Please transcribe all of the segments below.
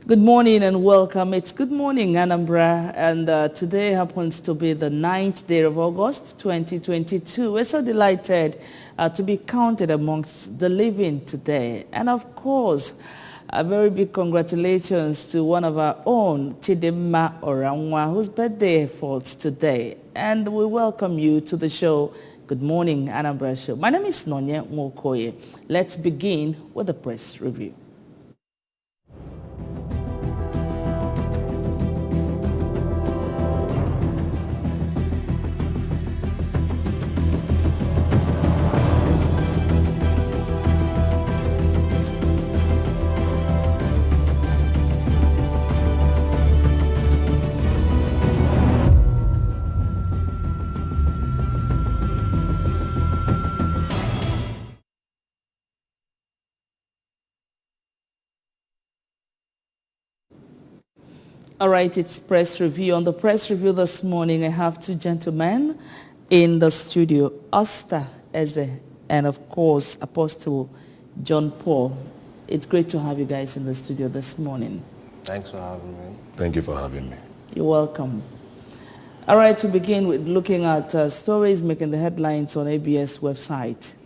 Good morning and welcome. It's Good Morning Anambra, and today happens to be the 9th day of August 2022. We're so delighted to be counted amongst the living today. And of course, a very big congratulations to one of our own, Chidimma Oranwa, whose birthday falls today. And we welcome you to the show, Good Morning Anambra Show. My name is Nonye Mokoye. Let's begin with the press review. All right, it's press review. On the press review this morning, I have two gentlemen in the studio, Oster Eze and, of course, Apostle John Paul. It's great to have you guys in the studio this morning. Thanks for having me. Thank you for having me. You're welcome. All right, to begin with looking at stories making the headlines on ABS website.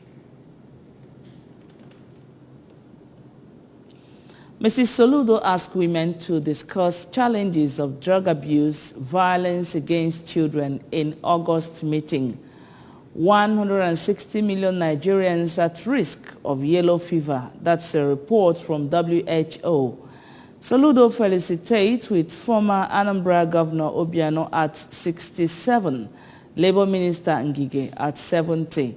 Mrs. Soludo asked women to discuss challenges of drug abuse, violence against children in August meeting. 160 million Nigerians at risk of yellow fever. That's a report from WHO. Soludo felicitates with former Anambra Governor Obiano at 67, Labour Minister Ngige at 70.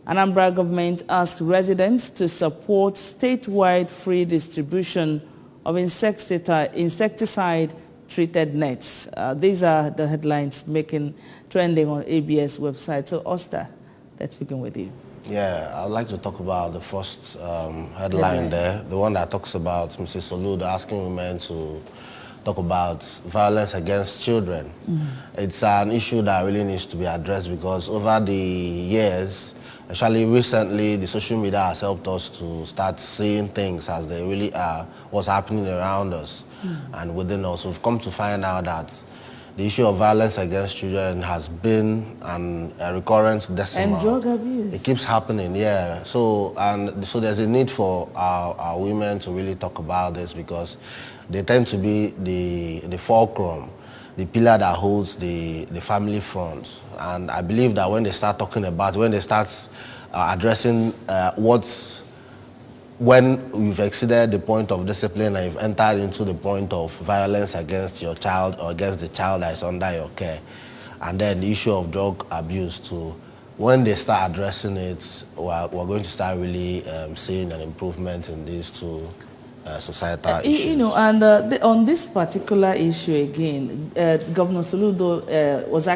Anambra government asked residents to support statewide free distribution of insecticide-treated nets. These are the headlines trending on ABS website. So, Oster, let's begin with you. Yeah, I'd like to talk about the first headline there, the one that talks about Mrs. Soludo asking women to talk about violence against children. It's an issue that really needs to be addressed because over the years, actually recently, the social media has helped us to start seeing things as they really are, what's happening around us and within us. We've come to find out that the issue of violence against children has been a recurrent decimal. And drug abuse. It keeps happening, yeah. So there's a need for our women to really talk about this because they tend to be the fulcrum, the pillar that holds the family front. And I believe that when they start talking about, when they start addressing when you've exceeded the point of discipline and you've entered into the point of violence against your child or against the child that is under your care, and then the issue of drug abuse too, when they start addressing it, we're going to start really seeing an improvement in these two societal issues. You know, and on this particular issue again, Governor Soludo was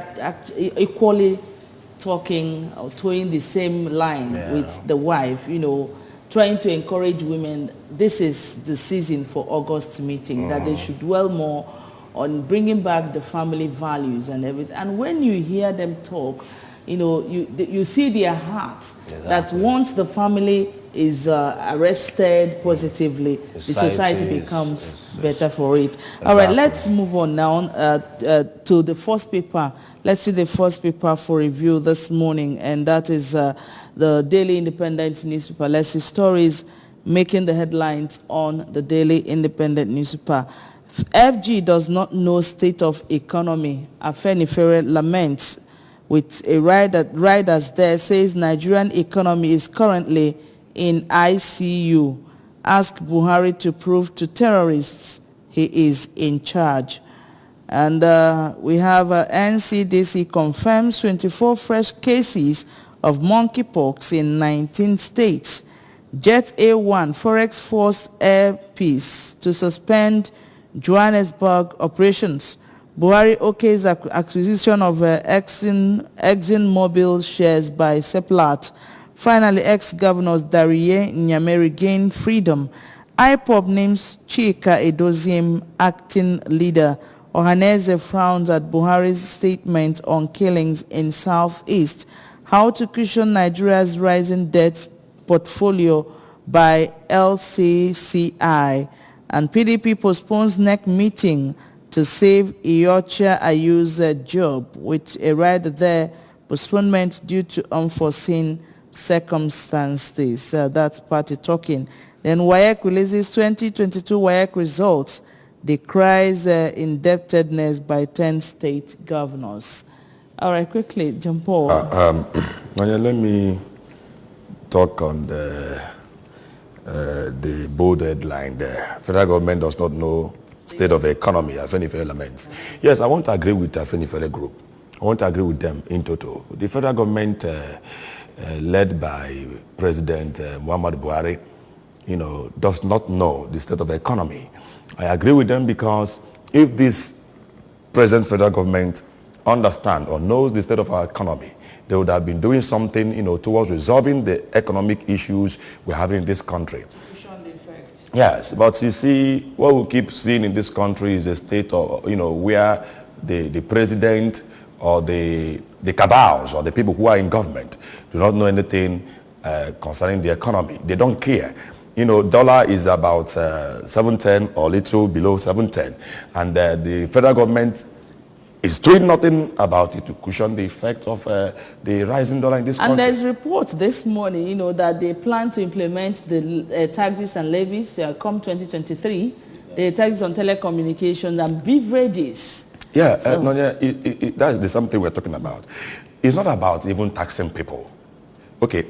equally talking or towing the same line with the wife, you know, trying to encourage women. This is the season for August meeting, that they should dwell more on bringing back the family values and everything. And when you hear them talk, you know, you see their heart, that once the family is arrested positively, the society becomes better for it. Exactly. All right, let's move on now to the first paper. Let's see the first paper for review this morning, and that is the Daily Independent newspaper. Let's see stories making the headlines on the Daily Independent newspaper. FG does not know state of economy. Afenifere laments with a riders there, says Nigerian economy is currently in ICU. Ask Buhari to prove to terrorists he is in charge. And we have NCDC confirms 24 fresh cases of monkeypox in 19 states. Jet A1 Forex Force Air Peace to suspend Johannesburg operations. Buhari okays acquisition of ExxonMobil shares by Seplat. Finally, ex-governors Darie Nyameri gain freedom. IPOB names Chika Edoziem acting leader. Ohaneze frowns at Buhari's statement on killings in Southeast. How to cushion Nigeria's rising debt portfolio by LCCI. And PDP postpones next meeting to save Iyorchia Ayu's job, with a right there postponement due to unforeseen circumstances. That's party talking. Then WAEC releases 2022 WAEC results, decries indebtedness by 10 state governors. All right, quickly, John Paul. Let me talk on the bold headline there. Federal government does not know state of the economy, Afenifere laments. Yes, I want to agree with Afenifere group. I want to agree with them in total. The federal government, led by President Muhammadu Buhari, does not know the state of the economy. I agree with them because if this present federal government understands or knows the state of our economy, they would have been doing something, towards resolving the economic issues we're having in this country. Yes, but you see, what we keep seeing in this country is a state of, where the president or the cabals or the people who are in government do not know anything concerning the economy. They don't care. Dollar is about 710 or little below 710, and the federal government is doing nothing about it to cushion the effect of the rising dollar in this country. And there's reports this morning, that they plan to implement the taxes and levies come 2023, the taxes on telecommunications and beverages. Yeah, so. That's the something we're talking about. It's not about even taxing people. Okay,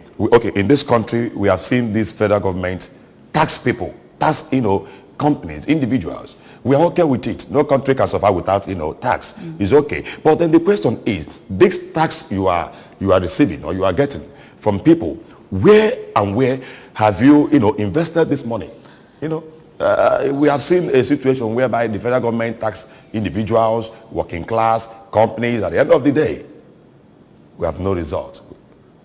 in this country, we have seen this federal government tax people, tax, companies, individuals. We are okay with it. No country can survive without, tax. It's okay. But then the question is, this tax you are receiving or you are getting from people, where have you, invested this money? We have seen a situation whereby the federal government tax individuals, working class, companies. At the end of the day, we have no result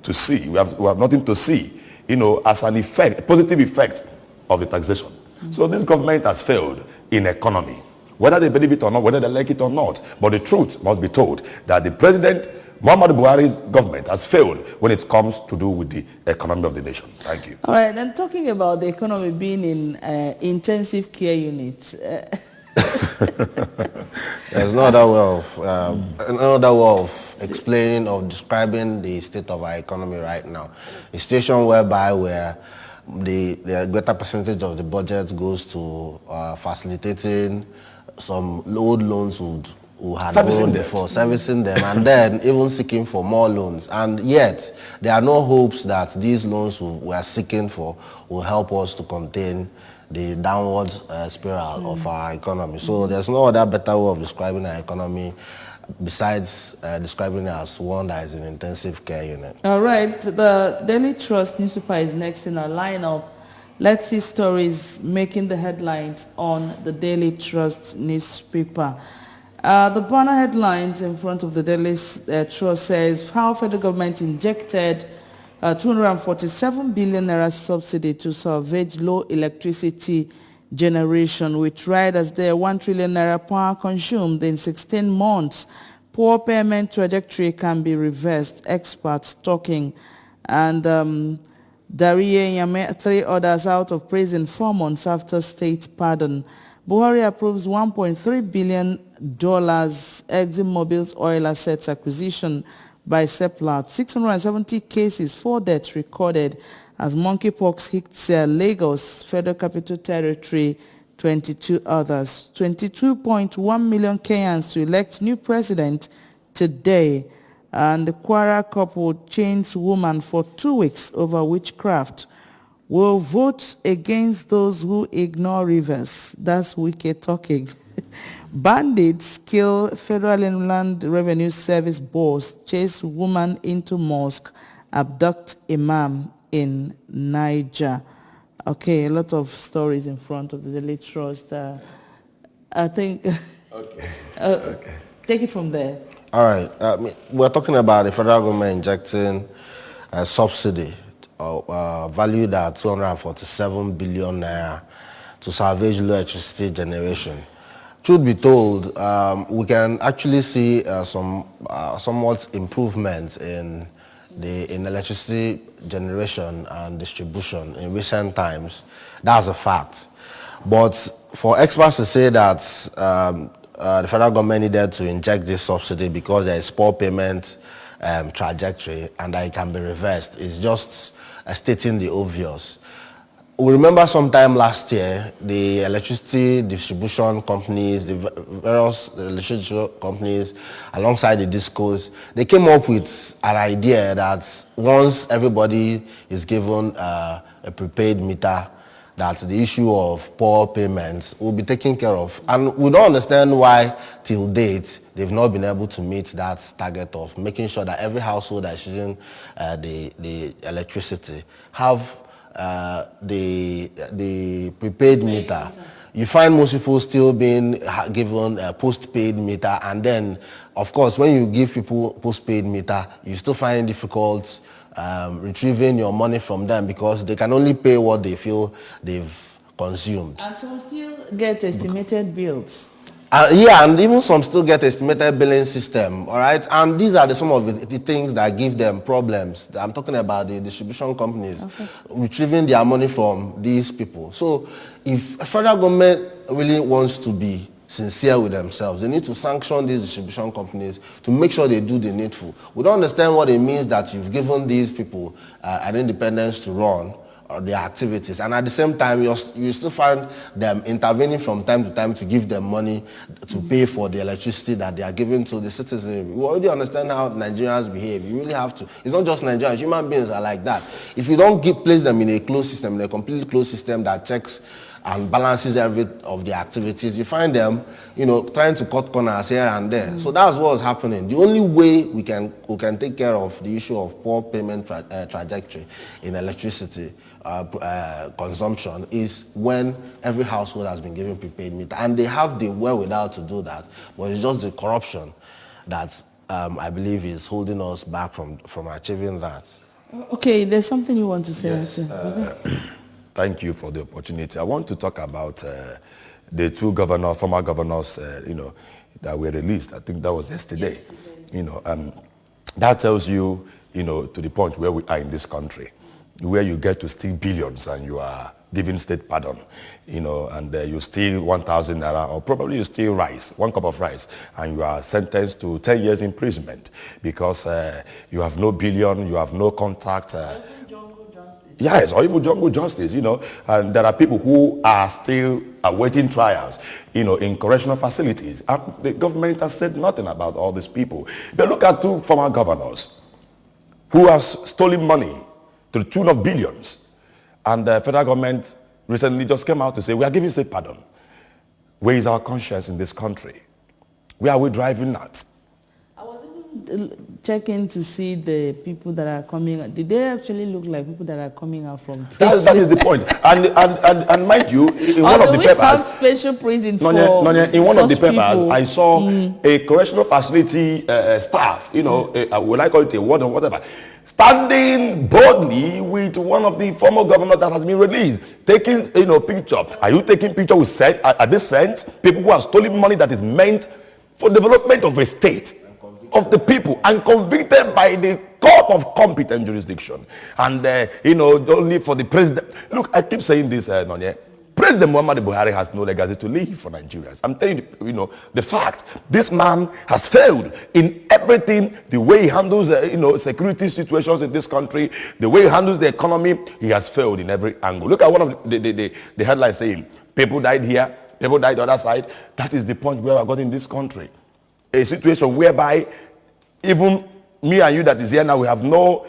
to see. We have nothing to see, as an effect, a positive effect of the taxation. So this government has failed in economy, whether they believe it or not, whether they like it or not. But the truth must be told that the president, Muhammadu Buhari's government, has failed when it comes to do with the economy of the nation. Thank you. All right, then talking about the economy being in intensive care units. There's no other way of explaining or describing the state of our economy right now. A situation where the greater percentage of the budget goes to facilitating some old loans who had borrowed before, servicing them, and then even seeking for more loans. And yet, there are no hopes that these loans we are seeking for will help us to contain the downward spiral of our economy. So there's no other better way of describing our economy besides describing it as one that is in intensive care unit. All right, the Daily Trust newspaper is next in our lineup. Let's see stories making the headlines on the Daily Trust newspaper. The banner headlines in front of the Daily Trust says how federal government injected 247 billion naira subsidy to salvage low electricity generation, with riders there 1 trillion naira power consumed in 16 months. Poor payment trajectory can be reversed, experts talking. And Dariye Nyame, 3 others out of prison 4 months after state pardon. Buhari approves $1.3 billion ExxonMobil's oil assets acquisition by Seplat. 670 cases, 4 deaths recorded as monkeypox hits Lagos, Federal Capital Territory, 22 others. 22.1 million Kenyans to elect new president today. And the Kwara couple chains woman for 2 weeks over witchcraft. Will vote against those who ignore rivers. That's wicked talking. Bandits kill Federal Inland Revenue Service boss, chase woman into mosque, abduct imam in Niger. Okay, a lot of stories in front of the Daily Trust. I think... Okay. Take it from there. All right. We're talking about the federal government injecting a subsidy valued at 247 billion naira to salvage low electricity generation. Truth be told, we can actually see some somewhat improvements in electricity generation and distribution in recent times. That's a fact. But for experts to say that the federal government needed to inject this subsidy because there is poor payment trajectory and that it can be reversed is just stating the obvious. We remember sometime last year, the electricity distribution companies, the various electricity companies, alongside the discos, they came up with an idea that once everybody is given a prepaid meter, that the issue of poor payments will be taken care of. And we don't understand why, till date, they've not been able to meet that target of making sure that every household that is using the electricity have the prepaid meter. You find most people still being given a postpaid meter, and then, of course, when you give people postpaid meter, you still find it difficult retrieving your money from them because they can only pay what they feel they've consumed. And some still get estimated bills. Yeah, and even some still get estimated billing system, all right? And these are some of the things that give them problems. I'm talking about the distribution companies, retrieving their money from these people. So if a federal government really wants to be sincere with themselves, they need to sanction these distribution companies to make sure they do the needful. We don't understand what it means that you've given these people an independence to run their activities, and at the same time you still find them intervening from time to time to give them money to pay for the electricity that they are giving to the citizens. We already understand how Nigerians behave. You really have to. It's not just Nigerians. Human beings are like that. If you don't place them in a closed system, in a completely closed system that checks and balances every of the activities, you find them, trying to cut corners here and there. So that's what's happening. The only way we can take care of the issue of poor payment trajectory in electricity consumption is when every household has been given prepaid meter, and they have the wherewithal to do that, but it's just the corruption that I believe is holding us back from achieving that. Okay, there's something you want to say. Yes, thank you for the opportunity. I want to talk about the two former governors, that were released. I think that was yesterday. That tells you, to the point where we are in this country, where you get to steal billions and you are given state pardon, and you steal 1,000 naira, or probably you steal rice, 1 cup of rice, and you are sentenced to 10 years imprisonment because you have no billion, you have no contact. Yes, or even jungle justice, and there are people who are still awaiting trials, in correctional facilities. And the government has said nothing about all these people. But look at two former governors who have stolen money to the tune of billions. And the federal government recently just came out to say, we are giving state pardon. Where is our conscience in this country? Where are we driving at? I was even checking to see the people that are coming. Did they actually look like people that are coming out from prison? That is the point. And mind you, in one of the papers, have special prisons for in one of the papers, people? I saw a correctional facility staff, would I call it a warden or whatever, standing boldly with one of the former governors that has been released, taking picture. Are you taking picture with at this sense? People who have stolen money that is meant for development of a state, of the people, and convicted by the court of competent jurisdiction. And only for the president. Look, I keep saying this, Nonye. President Muhammadu Buhari has no legacy to leave for Nigerians. I'm telling you, the fact, this man has failed in everything, the way he handles, security situations in this country, the way he handles the economy, he has failed in every angle. Look at one of the headlines saying, people died here, people died the other side. That is the point where I got in this country. A situation whereby even me and you that is here now, we have no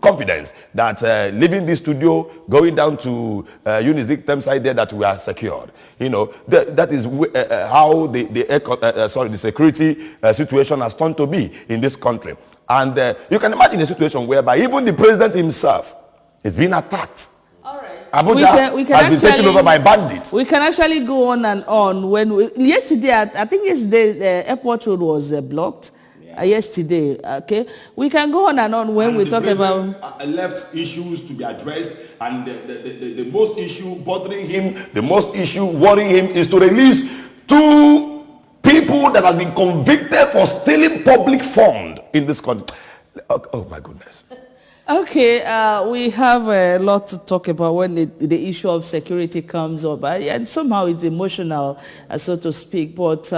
confidence that leaving this studio, going down to Unizik Thameside there, that we are secured. That is how the security situation has turned to be in this country. And you can imagine a situation whereby even the president himself is being attacked. All right. Abuja has been taken over by bandits. We can actually go on and on. Yesterday, I think yesterday, the airport road was blocked. Yesterday, okay, we can go on and on when we talk about left issues to be addressed, and the most issue bothering him, the most issue worrying him is to release 2 people that have been convicted for stealing public fund in this country. Oh my goodness. Okay, we have a lot to talk about when the issue of security comes up, and somehow it's emotional, so to speak, but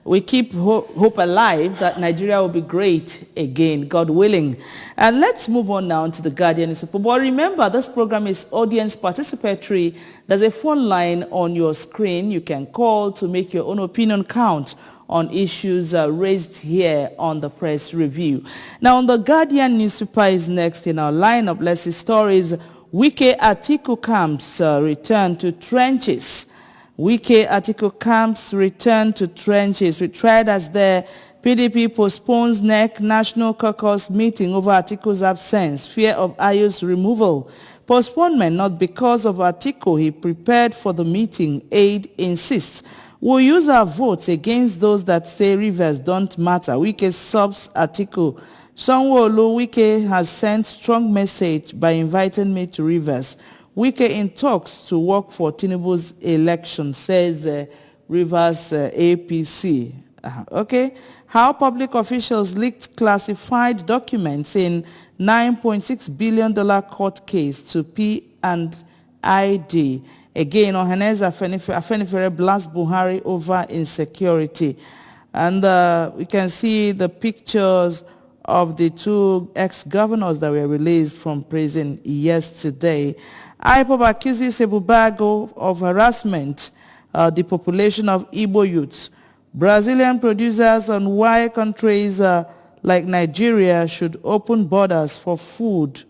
we keep hope alive that Nigeria will be great again, God willing. And let's move on now to the Guardian newspaper. But remember, this program is audience participatory. There's a phone line on your screen. You can call to make your own opinion count on issues raised here on the press review. Now, on the Guardian newspaper is next in our lineup. Let's see stories. Wike Atiku camps return to trenches. Wike Atiku camps return to trenches. We tried as the PDP postpones NEC National Caucus meeting over Atiku's absence. Fear of Ayo's removal. Postponement not because of Atiku. He prepared for the meeting. Aide insists. We'll use our votes against those that say rivers don't matter. Wike subs Atiku. Sanwo-Olu, Wike has sent strong message by inviting me to Rivers. Wike in talks to work for Tinubu's election, says Rivers APC. Okay. How public officials leaked classified documents in $9.6 billion court case to P&ID. Again, Ohaneze Afenifere blasts Buhari over insecurity. And we can see the pictures of the two ex-governors that were released from prison yesterday. IPOB accuses Ebubago of harassment, the population of Igbo youths. Brazilian producers on why countries like Nigeria should open borders for food.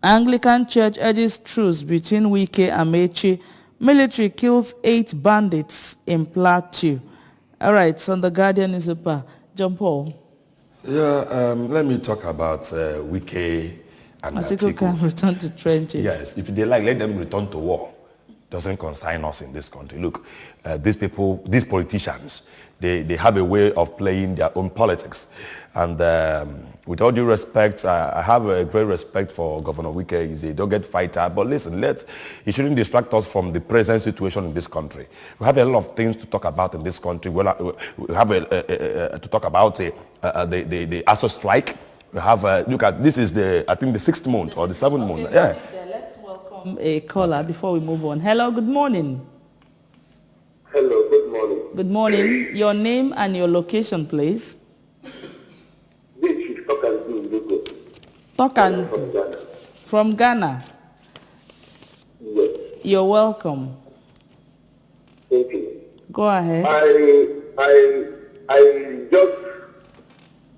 Anglican Church urges truce between Wike and Mechi. Military kills 8 bandits in Plateau. All right, so on the Guardian newspaper, John Paul. Yeah, let me talk about Wike and Atiku can return to trenches. Yes, if they like, let them return to war. Doesn't concern us in this country. Look, these people, these politicians, they have a way of playing their own politics. And with all due respect, I have a great respect for Governor Wike. He's a dogged fighter. But listen, he shouldn't distract us from the present situation in this country. We have a lot of things to talk about in this country. We have to talk about the ASO strike. We have, look at, this is I think the 6th month or the 7th month. Yeah. Let's welcome a caller before we move on. Hello, good morning. Hello, good morning. Good morning. Your name and your location, please. This is Tokan Tokan from Ghana. from Ghana. Yes, You're welcome. thank you. Go ahead. I just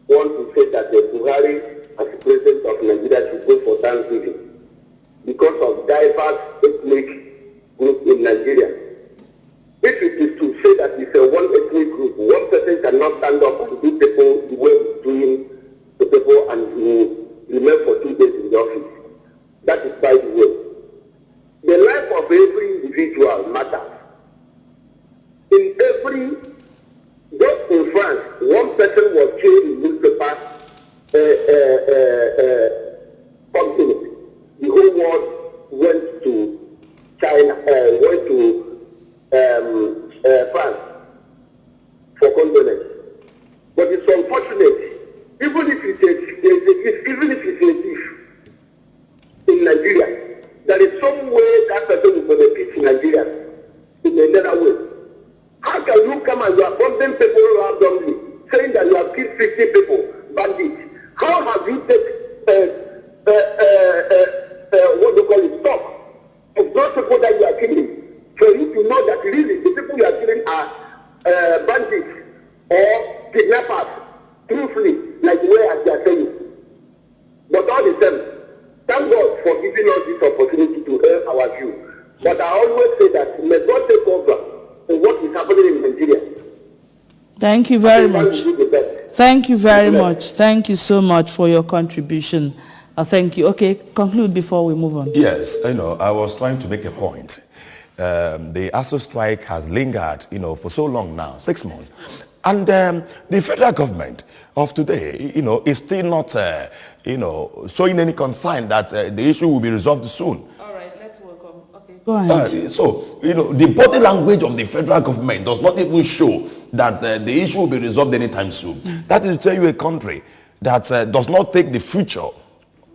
want to say that the Buhari, as president of Nigeria, should go for Thanksgiving because of diverse ethnic group in Nigeria. If it is to say that it's a one ethnic group, one person cannot stand up and do people the way he's doing to people and remain for 2 days in the office. That is by the way. The life of every individual matters. Just in France, one person was killed in newspaper company. The whole world went to China, went to France for condolence. But it's unfortunate, even if it's a thief in Nigeria, there is some way that person will benefit in Nigeria in another way. How can you come and you are bombing people randomly, saying that you have killed 50 people, bandits? How have you taken what do you call it, stock of those people that you are killing? For you to know that really the people you are killing are bandits or kidnappers, truthfully, like the way as they are saying. But all the same, thank God for giving us this opportunity to air our view. But I always say that may God take over in what is happening in Nigeria. Thank you very much. Thank you very much. Thank you so much for your contribution. Thank you. Okay, conclude before we move on. Yes, I was trying to make a point. The ASO strike has lingered, for so long now, 6 months. And the federal government of today, is still not, showing any concern that the issue will be resolved soon. All right, let's welcome. Okay, go ahead. So, the body language of the federal government does not even show that the issue will be resolved anytime soon. That is to tell you a country that does not take the future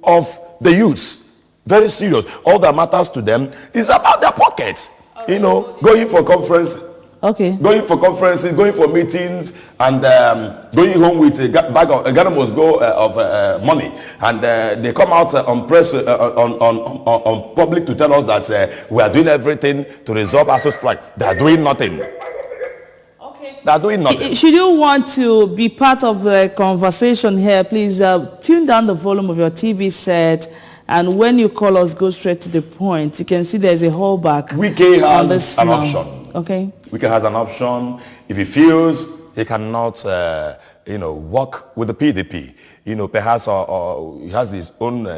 of the youths. Very serious. All that matters to them is about their pockets. You know, going for conference. Okay. Going for conferences, going for meetings, and going home with a bag of Ghana must go of money, and they come out on press on public to tell us that we are doing everything to resolve ASUU strike. They are doing nothing. Okay. They are doing nothing. Should you want to be part of the conversation here, please tune down the volume of your TV set. And when you call us, go straight to the point. You can see there's a holdback. Wike has an option. Okay. Wike has an option. If he feels he cannot, work with the PDP, perhaps or he has his own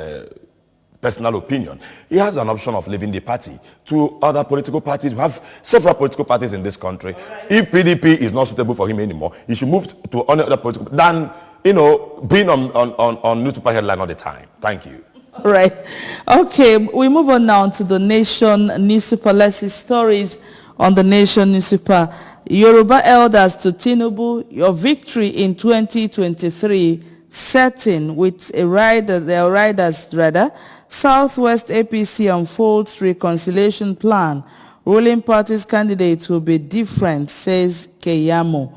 personal opinion, he has an option of leaving the party to other political parties. We have several political parties in this country. Right. If PDP is not suitable for him anymore, he should move to other political than being on newspaper headline all the time. Thank you. Right. Okay, we move on now to the Nation newspaper. Let's see stories on the Nation newspaper. Yoruba elders to Tinubu, your victory in 2023 certain with their riders. Southwest APC unfolds reconciliation plan. Ruling party's candidates will be different, says Keyamo.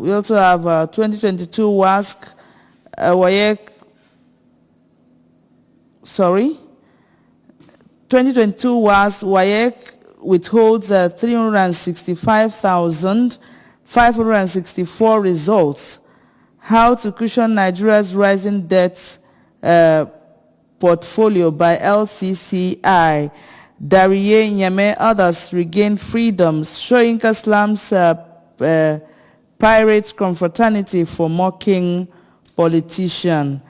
We also have 2022 WASC, WAEC. 2022 was WAEC withholds 365,564 results. How to cushion Nigeria's rising debt portfolio by LCCI. Dariye Nyame, others regain freedoms. Soyinka slams pirates confraternity for mocking politician.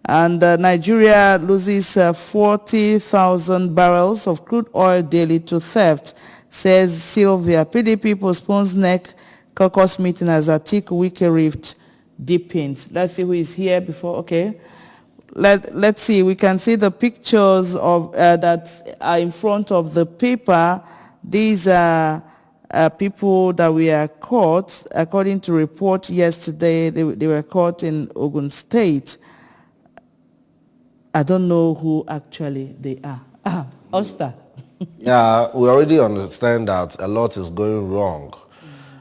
And Nigeria loses 40,000 barrels of crude oil daily to theft, says Sylvia. PDP postpones NEC caucus meeting as Atiku Wike rift deepens. Let's see who is here before. Okay. Let's see. We can see the pictures of that are in front of the paper. These are people that were caught. According to report yesterday, they were caught in Ogun State. I don't know who actually they are. Oster. Yeah, we already understand that a lot is going wrong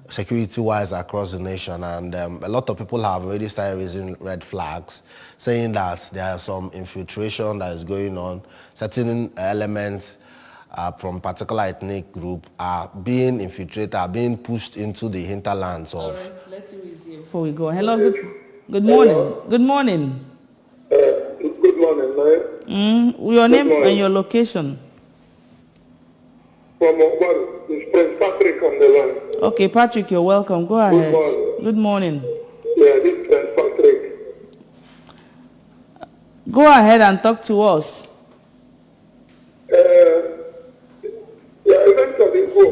security-wise across the nation, and a lot of people have already started raising red flags, saying that there is some infiltration that is going on. Certain elements from particular ethnic group are being infiltrated, are being pushed into the hinterlands of... All right, let's see who is here before we go. Hello, good morning. Good morning. Good morning, man. Your name and your location. From Ogbon, it's Prince Patrick on the line. Okay, Patrick, you're welcome. Go ahead. Good morning. Good morning. Yeah, this is Prince Patrick. Go ahead and talk to us. Eventually, if we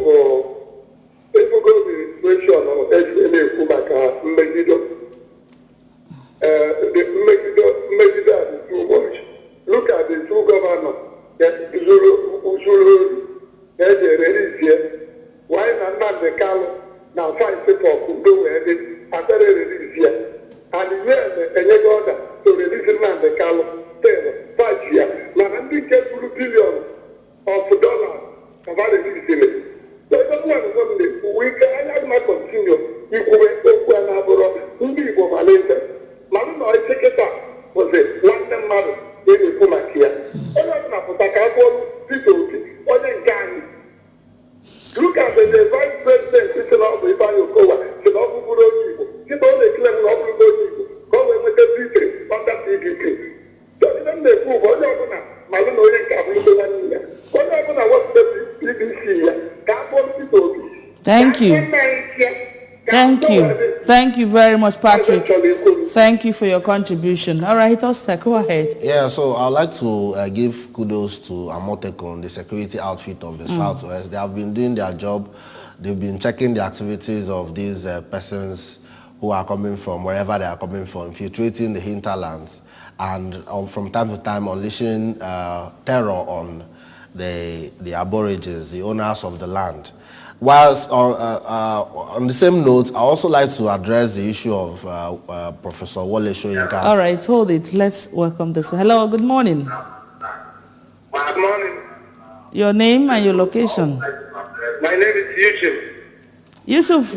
go to the situation of SNA Kubaka, Megido, the Megido is too much. Look at the two governors, Zulu, why not the Kalo now 5 people who go ahead and release here? And then the order to release the Kalo 5 years. Now, I'm going to $2 billion of dollars about releasing it. So I don't want to we can continue. You go and who be for Malaysia. Mama, I take it up. Was it one mother? They will come here. I'm not for people. Look at the vice president sitting up with Yokowa. She's not good on you. She's only claiming not good on you. Go with the people under PDP. So then they prove all you're going to Malone Cabinet. What I'm going to watch the BBC here. Thank you. Thank you. Thank you very much, Patrick. Thank you for your contribution. All right, Oster, go ahead. Yeah, so I'd like to give kudos to Amotekun, the security outfit of the Southwest. They have been doing their job. They've been checking the activities of these persons who are coming from wherever they are coming from, infiltrating the hinterlands, and from time to time unleashing terror on the aborigines, the owners of the land. Whilst on the same note, I also like to address the issue of Professor Wole Soyinka. All right, hold it. Let's welcome this one. Hello, good morning. Good morning. Your name and your location. My name is Yusuf. Yusuf,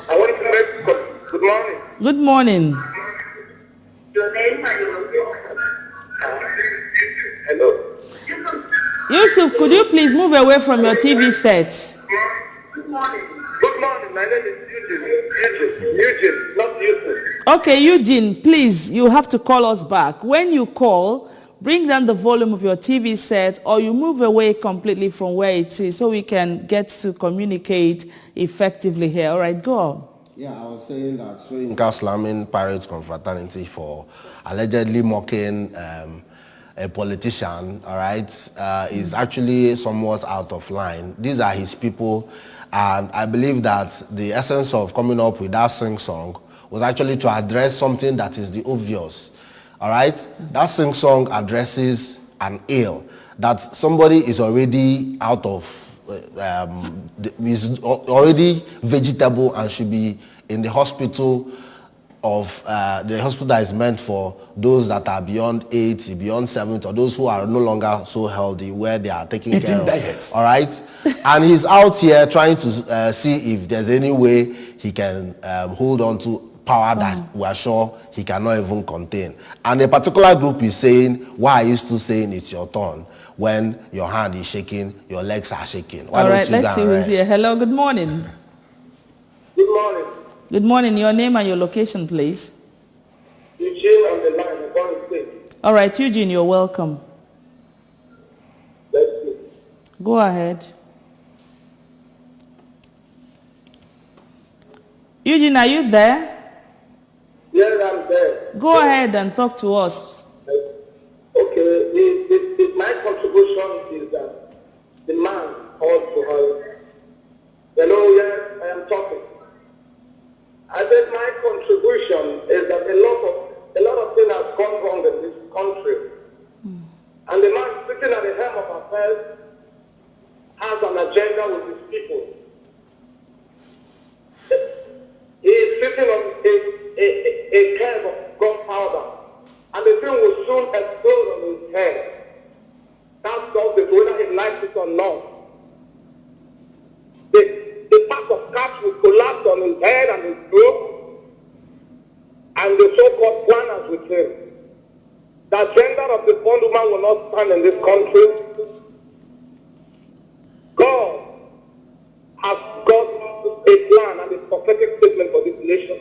I want to make good morning. good morning. Your name and your location. Hello. Yusuf, could you please move away from your TV set? Good morning. Good morning. My name is Eugene, not Yusuf. Okay, Eugene, please, you have to call us back. When you call, bring down the volume of your TV set or you move away completely from where it is so we can get to communicate effectively here. All right, go on. Yeah, I was saying that Soyinka slamming Pirates Confraternity for allegedly mocking a politician, all right, is actually somewhat out of line. These are his people, and I believe that the essence of coming up with that sing-song was actually to address something that is the obvious, all right? That sing-song addresses an ill that somebody is already out of, is already vegetable and should be in the hospital of the hospital that is meant for those that are beyond 80, beyond 70, or those who are no longer so healthy, where they are taking care of. Diets. All right? And he's out here trying to see if there's any way he can hold on to power that we are sure he cannot even contain. And a particular group is saying, why are you still saying it's your turn when your hand is shaking, your legs are shaking? Why All don't right, you let's see who's here. Hello, good morning. Good morning. Good morning. Your name and your location, please. Eugene on the line, Ebonyi State. All right, Eugene, you're welcome. Let's see. Go ahead. Eugene, are you there? Yes, I'm there. Go ahead and talk to us. Okay, my contribution is that the man called to her. Hello, yes, I am talking. I said my contribution is that a lot of things have gone wrong in this country. And the man sitting at the helm of affairs has an agenda with his people. He is sitting on a keg of gunpowder, and the thing will soon explode on his head. That's just it, whether he likes it or not. The pack of cards will collapse on his head and his throat, and the so-called planners with him. The agenda of the bondwoman will not stand in this country. God has got a plan and a prophetic statement for this nation.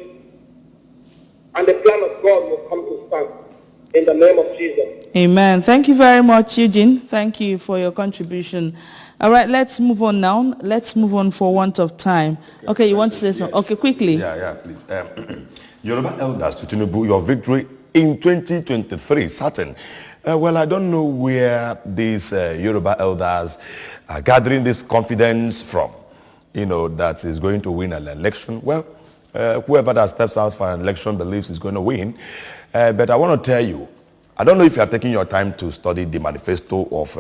And the plan of God will come to stand in the name of Jesus. Amen. Thank you very much, Eugene. Thank you for your contribution. All right, let's move on now. Let's move on for want of time. Okay, you want to say something? Okay, quickly. Yeah, please. Yoruba elders to Tinubu, your victory in 2023, certain. Well, I don't know where these Yoruba elders are gathering this confidence from, that is going to win an election. Well, whoever that steps out for an election believes is going to win. But I want to tell you, I don't know if you have taken your time to study the manifesto of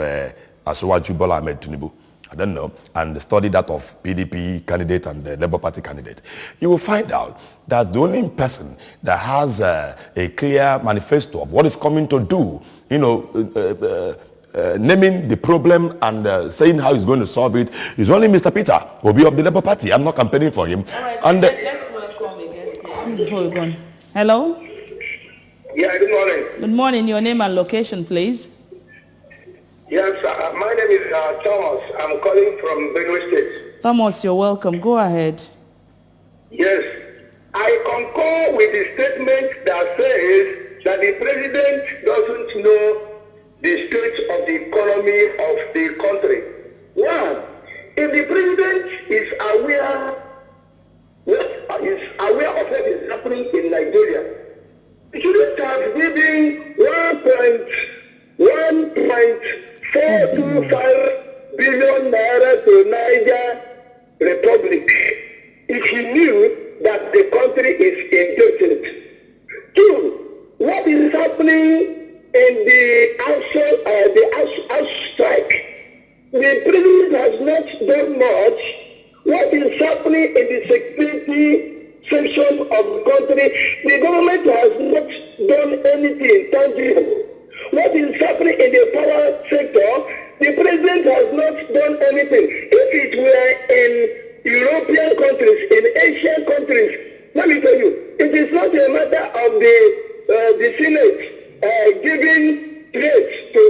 Asiwaju Bola Ahmed Tinubu. I don't know, and study that of PDP candidate and the Labour Party candidate. You will find out that the only person that has a clear manifesto of what is coming to do, naming the problem and saying how he's going to solve it, is only Mr. Peter Obi of the Labour Party. I'm not campaigning for him. All right, and let's welcome a guest here before we go on. Hello? Yeah, good morning. Good morning. Your name and location, please. Yes, my name is Thomas. I'm calling from Benue State. Thomas, you're welcome. Go ahead. Yes, I concur with the statement that says that the president doesn't know the state of the economy of the country. One, if the president is aware of what is happening in Nigeria, he shouldn't have given 1.425 billion naira to Niger Republic if he knew that the country is indebted. Two, what is happening in the house strike? The president has not so much what is happening in the security section of the country. The government has not done anything tangible. What is happening in the power sector, the president has not done anything. If it were in European countries, in Asian countries, let me tell you, it is not a matter of the Senate giving threats to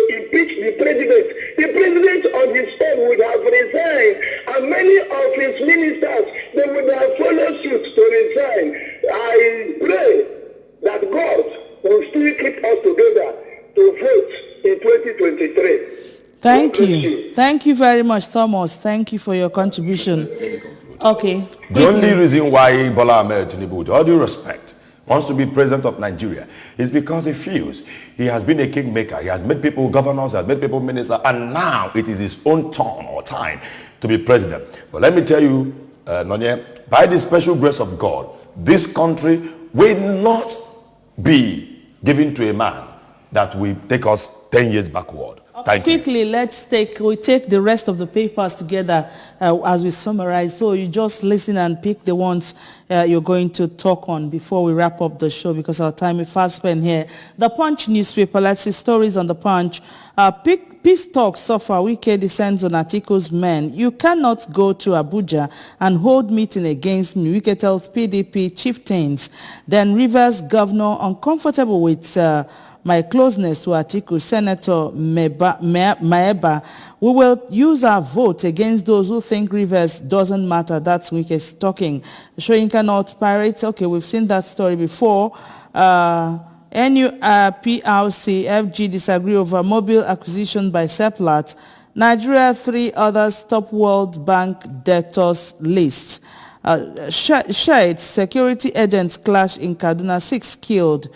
impeach the president. The president on his own would have resigned, and many of his ministers, they would have followed suit to resign. I pray that God will still keep us together to vote in 2023. Thank you. Thank you very much, Thomas. Thank you for your contribution. Okay. The only reason why Bola Ahmed Tinubu, with all due respect, wants to be president of Nigeria is because he feels he has been a kingmaker. He has made people governors, he has made people ministers, and now it is his own turn or time to be president. But let me tell you, Nonye, by the special grace of God, this country will not be given to a man that will take us 10 years backward. Thank you. Quickly, we take the rest of the papers together as we summarize. So you just listen and pick the ones you're going to talk on before we wrap up the show, because our time is fast spent here. The Punch newspaper, let's see stories on the Punch. Peace talks suffer. Wike descends on Atiku's men. You cannot go to Abuja and hold meeting against me, Wike tells PDP chieftains. Then Rivers governor uncomfortable with my closeness to Atiku, Senator Maeba. We will use our vote against those who think Rivers doesn't matter. That's Wike's talking. Soyinka North Pirates. Okay, we've seen that story before. NUPRC, FG disagree over mobile acquisition by Seplat. Nigeria, 3 others top World Bank debtors list. Shades, security agents clash in Kaduna, 6 killed.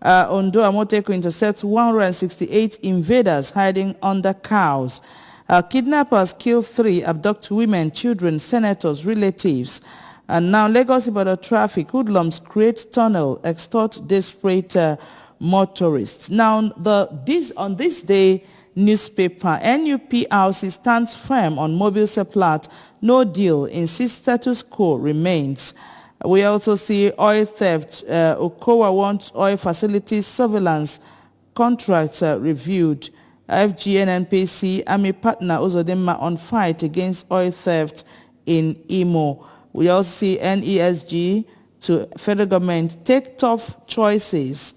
Ondo Amoteko intercepts 168 invaders hiding under cows. Kidnappers kill 3, abduct women, children, senators, relatives. And now Lagos Ibadan traffic, hoodlums create tunnel, extort desperate motorists. Now on this day newspaper, NUPRC stands firm on mobile Seplat, no deal, insists status quo remains. We also see oil theft. Okowa wants oil facilities surveillance contracts reviewed. FGN NPC Army partner Uzodinma on fight against oil theft in Imo. We also see NESG to federal government take tough choices.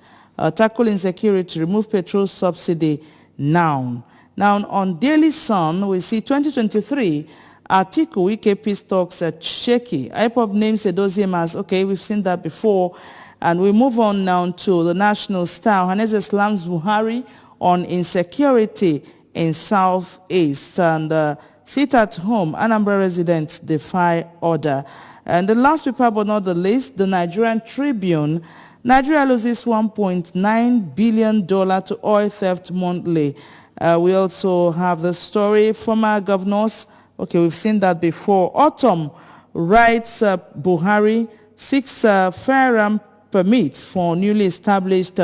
Tackle insecurity, remove petrol subsidy now. Now on Daily Sun, we see 2023 Atiku Wike peace talks shaky. IPOB names Edoziem as, okay, we've seen that before. And we move on now to the national star. Haneze slams Buhari on insecurity in Southeast. And sit at home, Anambra residents defy order. And the last paper but not the least, the Nigerian Tribune. Nigeria loses $1.9 billion to oil theft monthly. We also have the story, former governors. Okay, we've seen that before. Autumn writes Buhari seeks firearm permits for newly established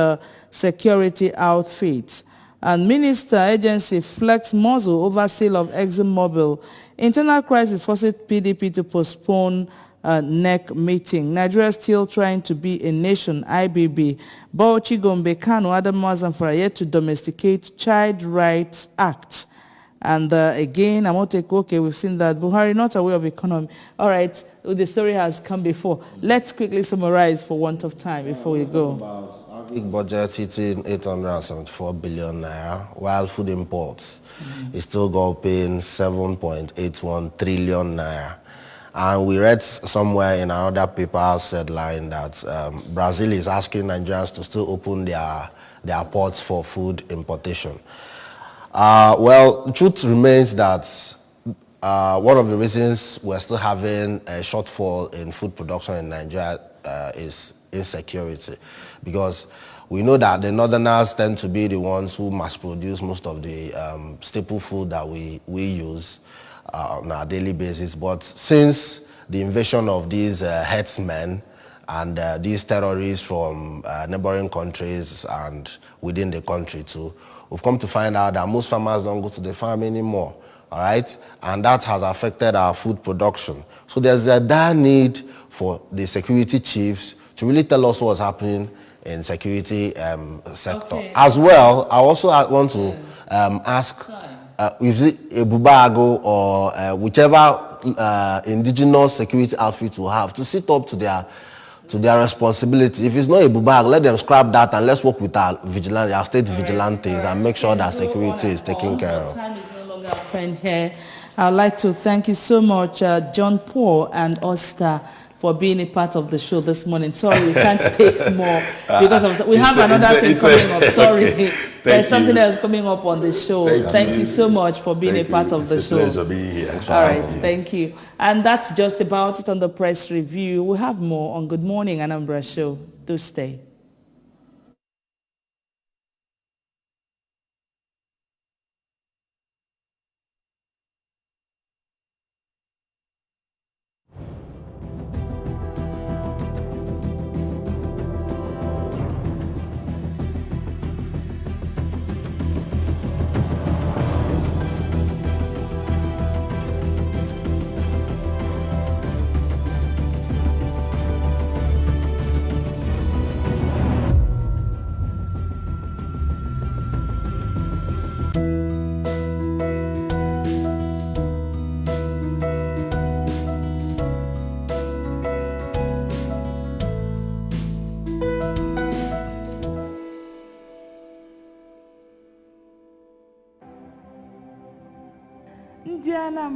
security outfits. And Minister Agency flex muzzle over sale of ExxonMobil. Internal crisis forces PDP to postpone NEC meeting. Nigeria still trying to be a nation, IBB. Bauchi, Gombe, Kano, Adamawa, Zamfara yet to domesticate Child Rights Act. And again, okay, we've seen that Buhari not aware of economy. All right, the story has come before. Let's quickly summarize for want of time before we go. Big budget hitting 874 billion naira, while food imports is still gulping 7.81 trillion naira. And we read somewhere in another paper's headline that Brazil is asking Nigerians to still open their ports for food importation. Well, the truth remains that one of the reasons we're still having a shortfall in food production in Nigeria is insecurity, because we know that the northerners tend to be the ones who mass produce most of the staple food that we use on a daily basis. But since the invasion of these herdsmen and these terrorists from neighboring countries and within the country too, we've come to find out that most farmers don't go to the farm anymore. all right? And that has affected our food production. So there's a dire need for the security chiefs to really tell us what's happening in security sector. Okay. As well, I also want to ask, is it a Bubago or whichever indigenous security outfit will have to sit up to their responsibility. If it's not a Bubag, let them scrap that and let's work with our vigilante, our state vigilantes, and make sure that security is taken care of. Time is no longer a friend here. I'd like to thank you so much, John Paul and Oster, for being a part of the show this morning. Sorry, we can't take more because we have another thing coming up. Sorry, there's something else coming up on the show. Thank you so much for being a part of the show. It's a pleasure being here. All right, thank you. And that's just about it on the press review. We'll have more on Good Morning Anambra Show. Do stay. Indiana.